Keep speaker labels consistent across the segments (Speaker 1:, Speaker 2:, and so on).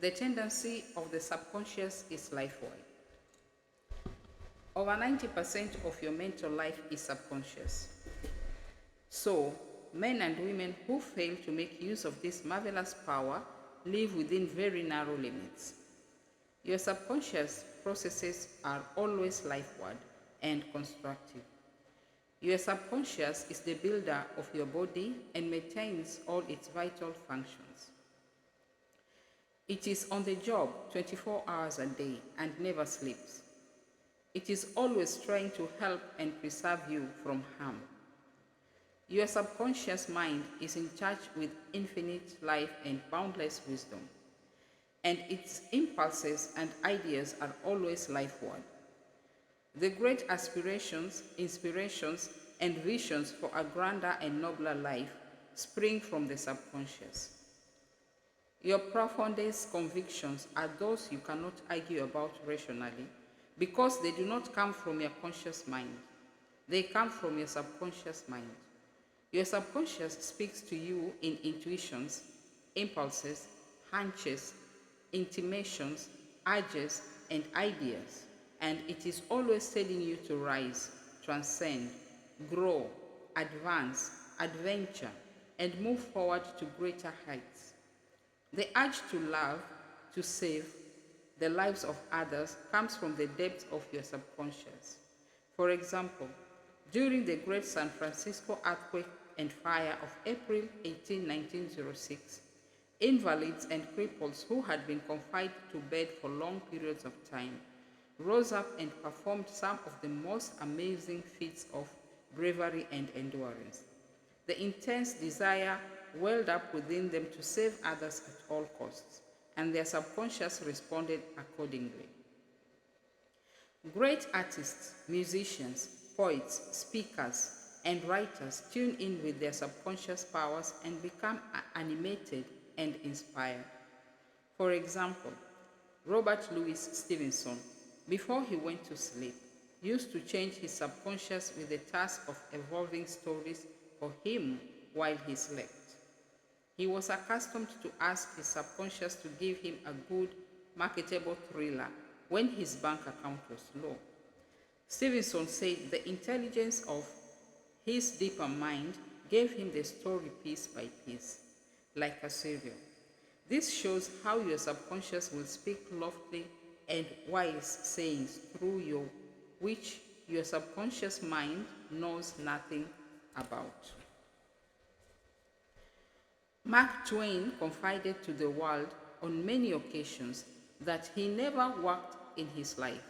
Speaker 1: The tendency of the subconscious is life-wide. Over 90% of your mental life is subconscious. So, men and women who fail to make use of this marvelous power live within very narrow limits. Your subconscious processes are always lifeward and constructive. Your subconscious is the builder of your body and maintains all its vital functions. It is on the job 24 hours a day and never sleeps. It is always trying to help and preserve you from harm. Your subconscious mind is in charge with infinite life and boundless wisdom, and its impulses and ideas are always lifeward. The great aspirations, inspirations, and visions for a grander and nobler life spring from the subconscious. Your profoundest convictions are those you cannot argue about rationally because they do not come from your conscious mind. They come from your subconscious mind. Your subconscious speaks to you in intuitions, impulses, hunches, intimations, urges, and ideas, and it is always telling you to rise, transcend, grow, advance, adventure, and move forward to greater heights. The urge to love, to save the lives of others comes from the depths of your subconscious. For example, during the great San Francisco earthquake and fire of April 18, 1906, invalids and cripples who had been confined to bed for long periods of time rose up and performed some of the most amazing feats of bravery and endurance. The intense desire welled up within them to save others at all costs, and their subconscious responded accordingly. Great artists, musicians, poets, speakers, and writers tune in with their subconscious powers and become animated and inspired. For example, Robert Louis Stevenson, before he went to sleep, used to change his subconscious with the task of evolving stories for him while he slept. He was accustomed to ask his subconscious to give him a good, marketable thriller when his bank account was low. Stevenson said the intelligence of his deeper mind gave him the story piece by piece, like a serial. This shows how your subconscious will speak lofty and wise sayings through you, which your subconscious mind knows nothing about. Mark Twain confided to the world on many occasions that he never worked in his life.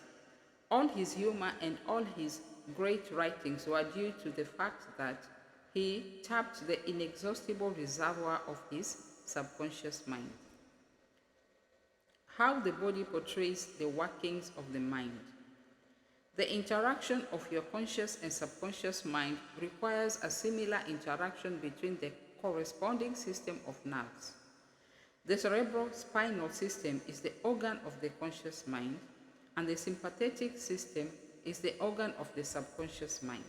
Speaker 1: All his humor and all his great writings were due to the fact that he tapped the inexhaustible reservoir of his subconscious mind. How the body portrays the workings of the mind. The interaction of your conscious and subconscious mind requires a similar interaction between the corresponding system of nerves. The cerebrospinal system is the organ of the conscious mind, and the sympathetic system is the organ of the subconscious mind.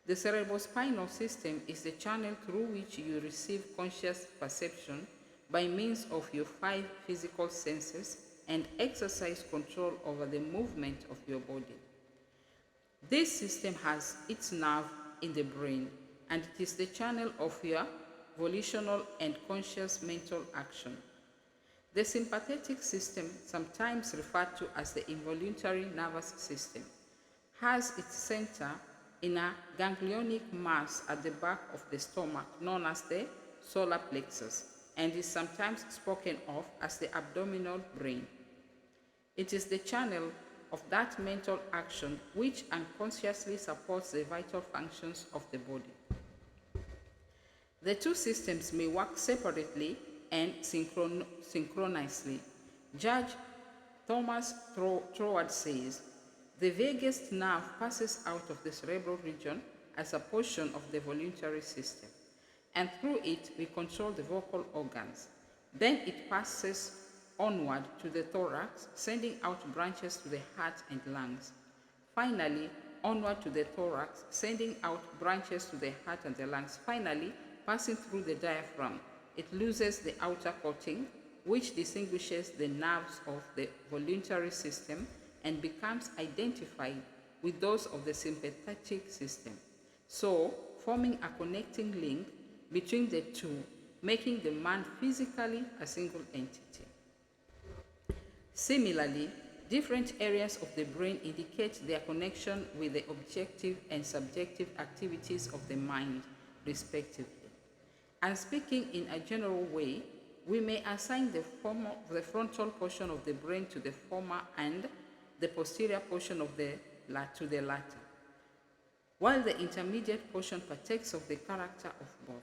Speaker 1: The cerebrospinal system is the channel through which you receive conscious perception by means of your 5 physical senses and exercise control over the movement of your body. This system has its nerve in the brain, and it is the channel of your volitional and conscious mental action. The sympathetic system, sometimes referred to as the involuntary nervous system, has its center in a ganglionic mass at the back of the stomach known as the solar plexus, and is sometimes spoken of as the abdominal brain. It is the channel of that mental action which unconsciously supports the vital functions of the body. The two systems may work separately and synchronously. Judge Thomas Troward says, the vagus nerve passes out of the cerebral region as a portion of the voluntary system, and through it we control the vocal organs. Then it passes onward to the thorax, sending out branches to the heart and lungs. Finally, onward to the thorax, sending out branches to the heart and the lungs. Finally, passing through the diaphragm, it loses the outer coating which distinguishes the nerves of the voluntary system and becomes identified with those of the sympathetic system, so forming a connecting link between the two, making the man physically a single entity. Similarly, different areas of the brain indicate their connection with the objective and subjective activities of the mind, respectively. And speaking in a general way, we may assign the frontal portion of the brain to the former and the posterior portion of the to the latter, while the intermediate portion partakes of the character of both.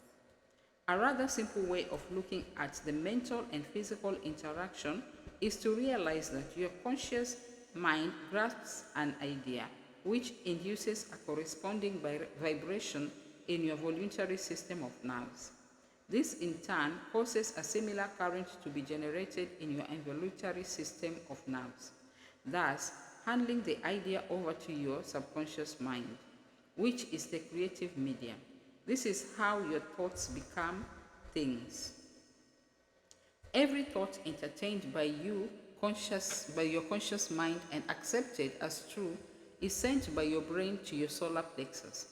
Speaker 1: A rather simple way of looking at the mental and physical interaction is to realize that your conscious mind grasps an idea, which induces a corresponding vibration in your voluntary system of nerves. This in turn causes a similar current to be generated in your involuntary system of nerves, thus handing the idea over to your subconscious mind, which is the creative medium. This is how your thoughts become things. Every thought entertained by your conscious mind and accepted as true is sent by your brain to your solar plexus,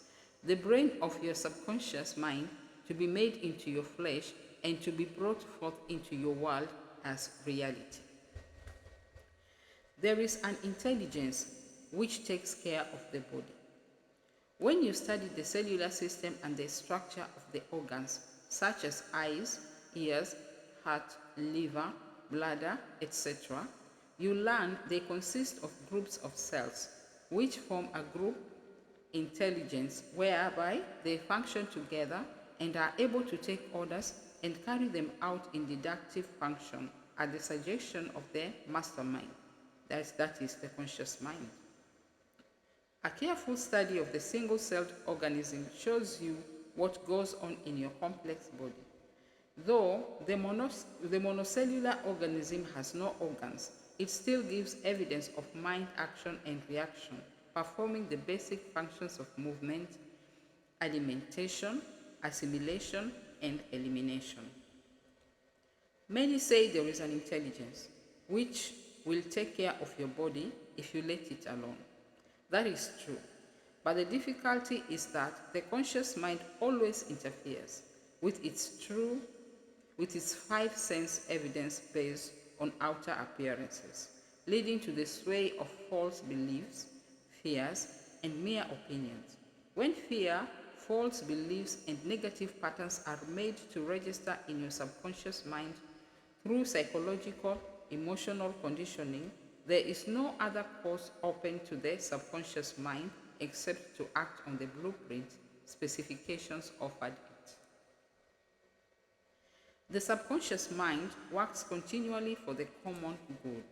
Speaker 1: the brain of your subconscious mind, to be made into your flesh and to be brought forth into your world as reality. There is an intelligence which takes care of the body. When you study the cellular system and the structure of the organs, such as eyes, ears, heart, liver, bladder, etc., you learn they consist of groups of cells, which form a group intelligence whereby they function together and are able to take orders and carry them out in deductive function at the suggestion of their mastermind, that is the conscious mind. A careful study of the single-celled organism shows you what goes on in your complex body. Though the monocellular organism has no organs, it still gives evidence of mind action and reaction, performing the basic functions of movement, alimentation, assimilation, and elimination. Many say there is an intelligence which will take care of your body if you let it alone. That is true, but the difficulty is that the conscious mind always interferes with its five sense evidence based on outer appearances, leading to the sway of false beliefs, fears, and mere opinions. When fear, false beliefs, and negative patterns are made to register in your subconscious mind through psychological, emotional conditioning, there is no other course open to the subconscious mind except to act on the blueprint specifications offered it. The subconscious mind works continually for the common good.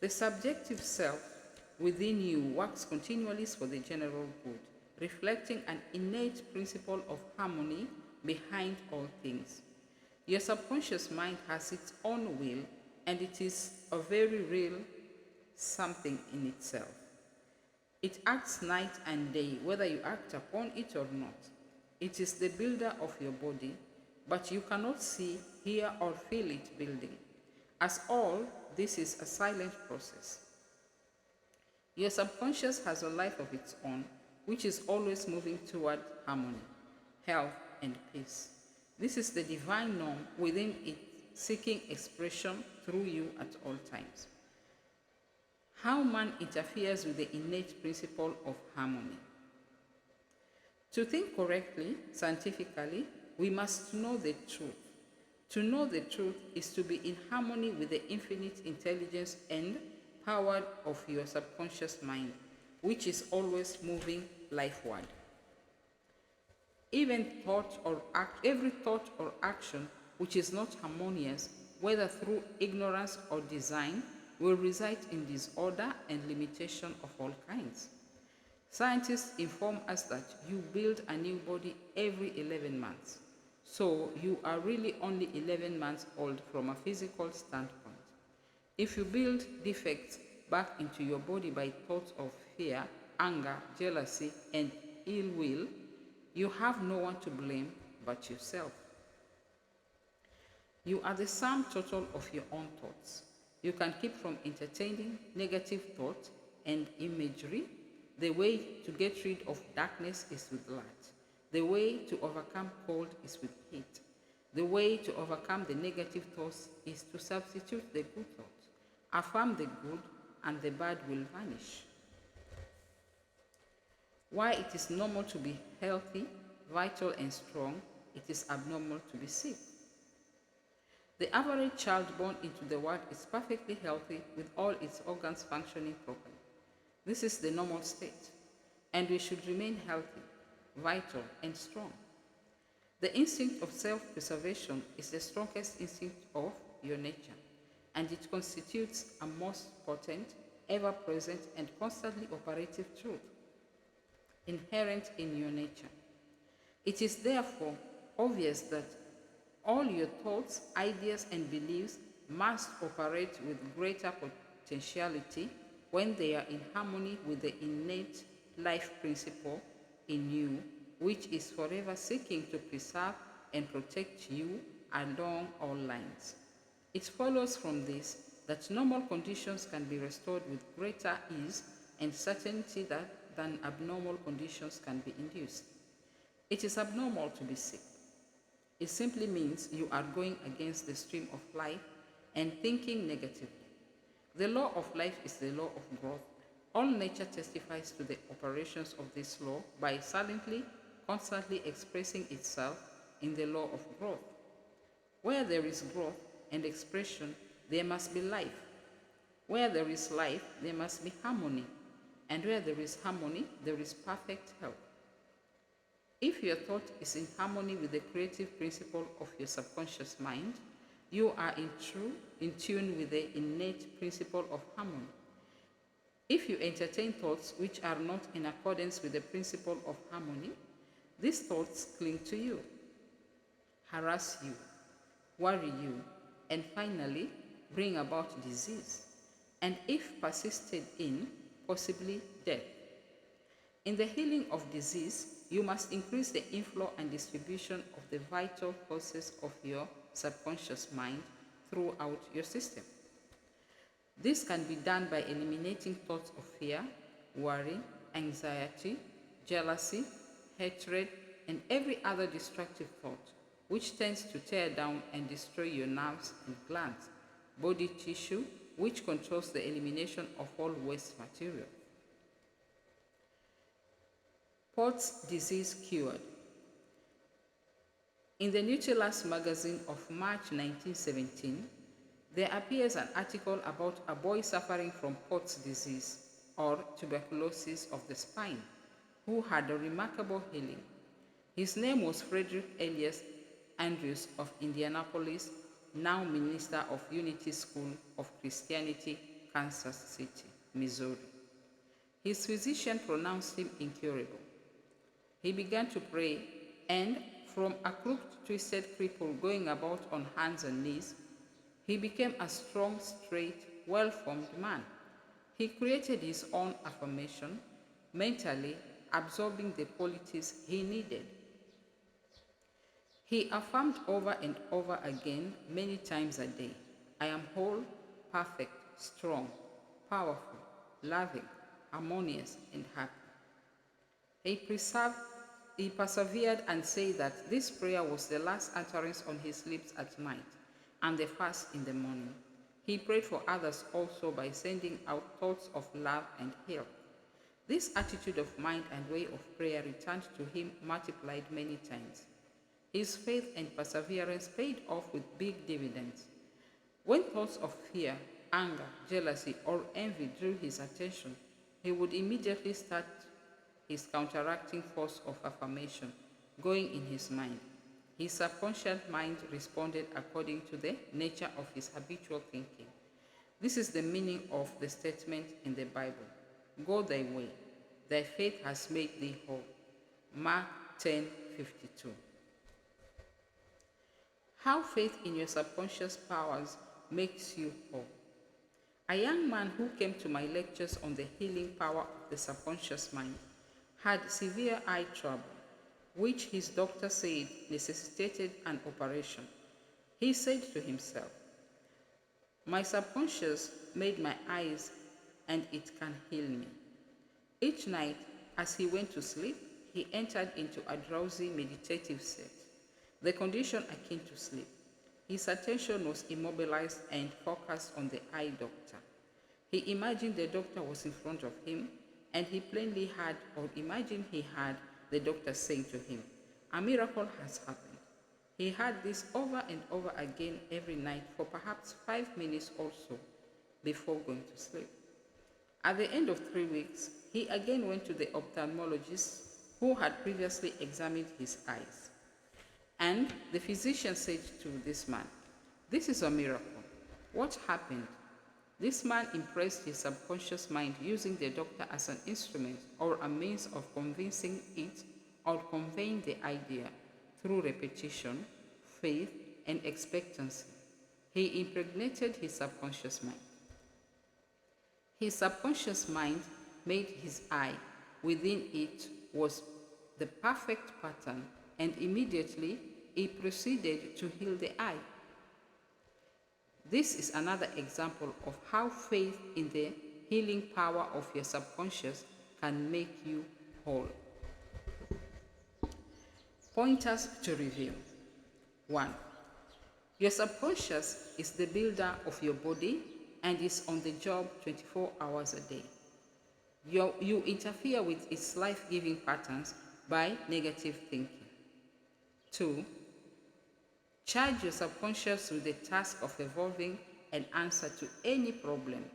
Speaker 1: The subjective self within you works continually for the general good, reflecting an innate principle of harmony behind all things. Your subconscious mind has its own will, and it is a very real something in itself. It acts night and day, whether you act upon it or not. It is the builder of your body, but you cannot see, hear, or feel it building. As all, this is a silent process. Your subconscious has a life of its own, which is always moving toward harmony, health, and peace. This is the divine norm within it, seeking expression through you at all times. How man interferes with the innate principle of harmony. To think correctly, scientifically, we must know the truth. To know the truth is to be in harmony with the infinite intelligence and power of your subconscious mind, which is always moving lifeward. Every thought or action which is not harmonious, whether through ignorance or design, will result in disorder and limitation of all kinds. Scientists inform us that you build a new body every 11 months. So you are really only 11 months old from a physical standpoint. If you build defects back into your body by thoughts of fear, anger, jealousy, and ill will, you have no one to blame but yourself. You are the sum total of your own thoughts. You can keep from entertaining negative thought and imagery. The way to get rid of darkness is with light. The way to overcome cold is with heat. The way to overcome the negative thoughts is to substitute the good thoughts. Affirm the good, and the bad will vanish. While it is normal to be healthy, vital, and strong, it is abnormal to be sick. The average child born into the world is perfectly healthy with all its organs functioning properly. This is the normal state, and we should remain healthy, vital, and strong. The instinct of self-preservation is the strongest instinct of your nature, and it constitutes a most potent, ever-present, and constantly operative truth inherent in your nature. It is therefore obvious that all your thoughts, ideas, and beliefs must operate with greater potentiality when they are in harmony with the innate life principle in you, which is forever seeking to preserve and protect you along all lines. It follows from this that normal conditions can be restored with greater ease and certainty than abnormal conditions can be induced. It is abnormal to be sick. It simply means you are going against the stream of life and thinking negatively. The law of life is the law of growth. All nature testifies to the operations of this law by silently, constantly expressing itself in the law of growth. Where there is growth and expression, there must be life. Where there is life, there must be harmony. And where there is harmony, there is perfect health. If your thought is in harmony with the creative principle of your subconscious mind, you are in tune with the innate principle of harmony. If you entertain thoughts which are not in accordance with the principle of harmony, these thoughts cling to you, harass you, worry you, and finally bring about disease, and if persisted in, possibly death. In the healing of disease, you must increase the inflow and distribution of the vital forces of your subconscious mind throughout your system. This can be done by eliminating thoughts of fear, worry, anxiety, jealousy, hatred, and every other destructive thought, which tends to tear down and destroy your nerves and glands, body tissue, which controls the elimination of all waste material. Pott's disease cured. In the Nutellas magazine of March 1917, there appears an article about a boy suffering from Pott's disease, or tuberculosis of the spine, who had a remarkable healing. His name was Frederick Elias Andrews of Indianapolis, now minister of Unity School of Christianity, Kansas City, Missouri. His physician pronounced him incurable. He began to pray, and from a crooked, twisted cripple going about on hands and knees, he became a strong, straight, well-formed man. He created his own affirmation, mentally absorbing the qualities he needed. He affirmed over and over again many times a day, I am whole, perfect, strong, powerful, loving, harmonious, and happy. He persevered and said that this prayer was the last utterance on his lips at night and the first in the morning. He prayed for others also by sending out thoughts of love and help. This attitude of mind and way of prayer returned to him multiplied many times. His faith and perseverance paid off with big dividends. When thoughts of fear, anger, jealousy, or envy drew his attention, he would immediately start his counteracting force of affirmation going in his mind. His subconscious mind responded according to the nature of his habitual thinking. This is the meaning of the statement in the Bible, go thy way, thy faith has made thee whole. Mark 10:52. How faith in your subconscious powers makes you whole. A young man who came to my lectures on the healing power of the subconscious mind had severe eye trouble, which his doctor said necessitated an operation. He said to himself, "My subconscious made my eyes and it can heal me." Each night, as he went to sleep, he entered into a drowsy meditative state, the condition akin to sleep. His attention was immobilized and focused on the eye doctor. He imagined the doctor was in front of him, and he plainly heard or imagined he heard the doctor saying to him, "A miracle has happened." He heard this over and over again every night for perhaps 5 minutes or so before going to sleep. At the end of 3 weeks, he again went to the ophthalmologist who had previously examined his eyes. And the physician said to this man, "This is a miracle. What happened?" This man impressed his subconscious mind using the doctor as an instrument or a means of convincing it or conveying the idea through repetition, faith, and expectancy. He impregnated his subconscious mind. His subconscious mind made his eye. Within it was the perfect pattern, and immediately he proceeded to heal the eye. This is another example of how faith in the healing power of your subconscious can make you whole. Pointers to review. 1. Your subconscious is the builder of your body and is on the job 24 hours a day. You interfere with its life-giving patterns by negative thinking. 2. Charge your subconscious with the task of evolving an answer to any problem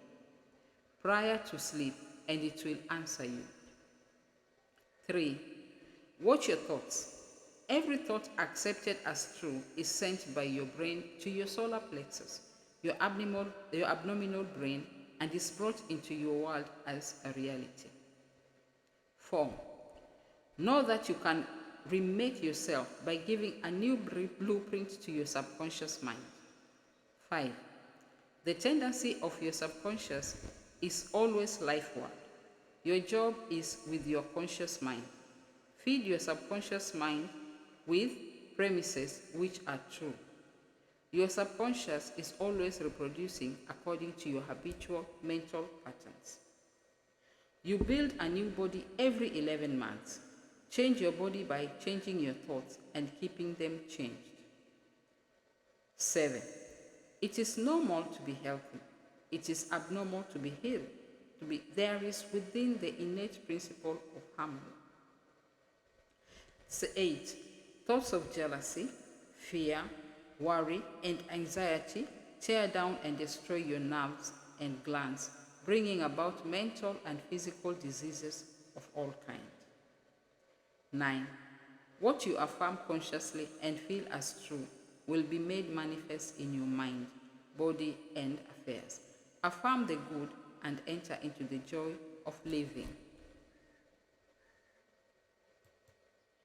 Speaker 1: prior to sleep, and it will answer you. 3. Watch your thoughts. Every thought accepted as true is sent by your brain to your solar plexus, your abdominal brain, and is brought into your world as a reality. 4. Know that you can remake yourself by giving a new blueprint to your subconscious mind. 5. The tendency of your subconscious is always lifeward. Your job is with your conscious mind. Feed your subconscious mind with premises which are true. Your subconscious is always reproducing according to your habitual mental patterns. You build a new body every 11 months. Change your body by changing your thoughts and keeping them changed. 7. It is normal to be healthy. It is abnormal to be healed. There is within the innate principle of harmony. 8. Thoughts of jealousy, fear, worry, and anxiety tear down and destroy your nerves and glands, bringing about mental and physical diseases of all kinds. 9. What you affirm consciously and feel as true will be made manifest in your mind, body, and affairs. Affirm the good and enter into the joy of living.